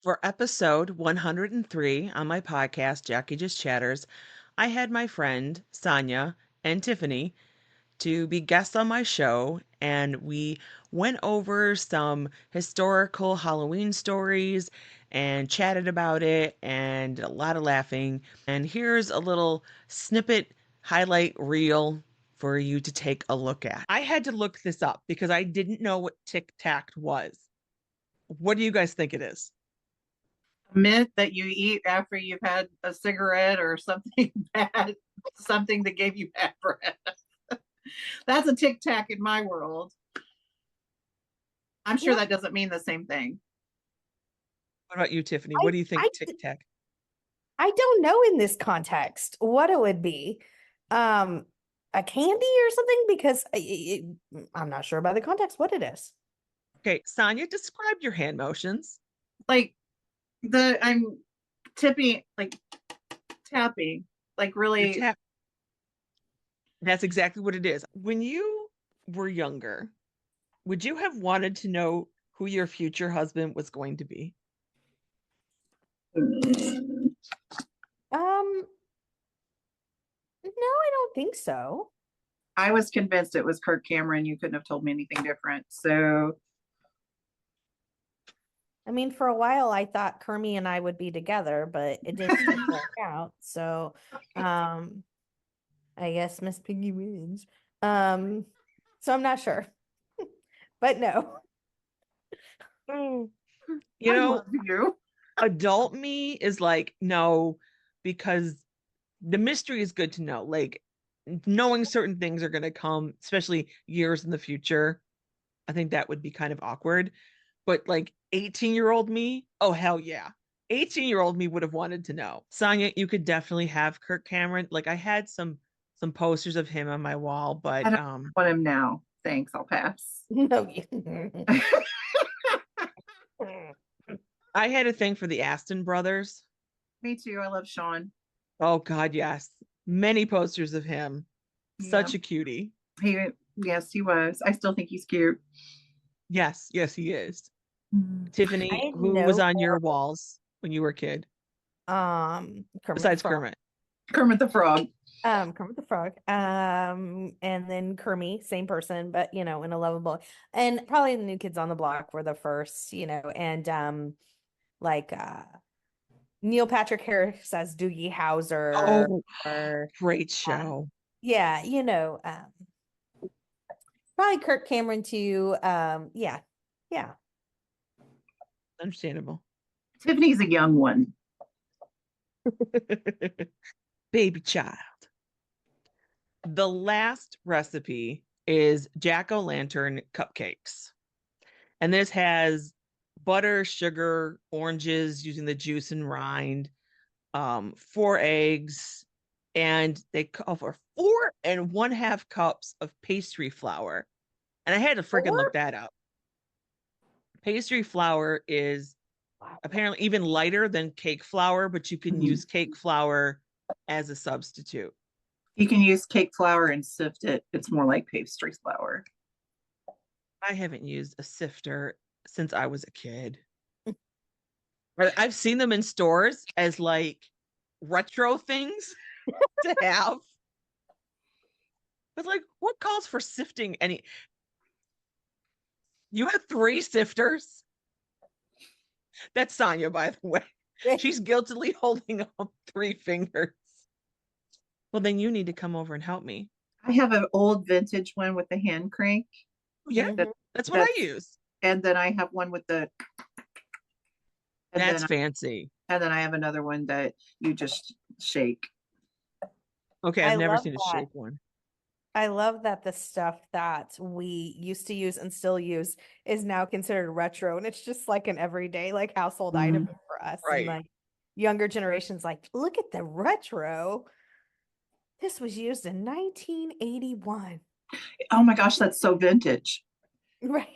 For episode 103 on my podcast, Jacqui Just Chatters, I had my friend Sonia and Tiffany to be guests on my show, and we went over some historical Halloween stories and chatted about it, and a lot of laughing. And here's a little snippet highlight reel for you to take a look at. I had to look this up because I didn't know what Tic Tac was. What do you guys think it is? Myth that you eat after you've had a cigarette or something bad, something that gave you bad breath. That's a tic tac in my world. I'm sure Well, that doesn't mean the same thing. What about you, Tiffany? I, What do you think I, Tic Tac? I don't know in this context what it would be. Um, a candy or something because I'm not sure about the context what it is. Okay, Sonia, describe your hand motions. Like I'm tipping, like tapping, like Your really. tap. That's exactly what it is. When you were younger, would you have wanted to know who your future husband was going to be? Um, no, I don't think so. I was convinced it was Kirk Cameron. You couldn't have told me anything different. So I mean, for a while I thought Kermie and I would be together, but it didn't work out. So, I guess Miss Piggy wins. So I'm not sure, but no. Oh, you I know, love you. adult me is like, no, because the mystery is good to know. Like, knowing certain things are going to come, especially years in the future. I think that would be kind of awkward. But like 18-year-old me, oh hell yeah. 18-year-old me would have wanted to know. Sonia, you could definitely have Kirk Cameron. Like I had some posters of him on my wall, I but don't want him now. Thanks. I'll pass. No. I had a thing for the Aston brothers. Me too. I love Sean. Oh god, yes. Many posters of him. Yeah. Such a cutie. Yes, he was. I still think he's cute. Yes, yes, he is. Mm. I Tiffany, had who was no on your more walls when you were a kid, Kermit the besides Frog. Kermit? Kermit the Frog. Kermit the Frog. And then Kermie, same person, but in a lovable, and probably the New Kids on the Block were the first, and like Neil Patrick Harris as Doogie Howser, Oh, or great uh, show. yeah, probably Kirk Cameron too. Yeah, yeah. Understandable. Tiffany's a young one. Baby child. The last recipe is jack-o'-lantern cupcakes. And this has butter, sugar, oranges using the juice and rind, 4 eggs, and they call for 4.5 cups of pastry flour. And I had to freaking look Or that up. Pastry flour is wow. apparently even lighter than cake flour, but you can use cake flour as a substitute. You can use cake flour and sift it. It's more like pastry flour. I haven't used a sifter since I was a kid. I've seen them in stores as like retro things to have. But like, what calls for sifting any? You have 3 sifters? That's Sonia, by the way. She's guiltily holding up 3 fingers. Well, then you need to come over and help me. I have an old vintage one with the hand crank. Yeah, Mhm. that's what I use. And then I have one with the and That's then fancy. and then I have another one that you just shake. Okay, I've I never love seen a that. shake one. I love that the stuff that we used to use and still use is now considered retro, and it's just like an everyday like household item for us. And Right. like younger generations, like, look at the retro. This was used in 1981. Oh my gosh, that's so vintage. Right.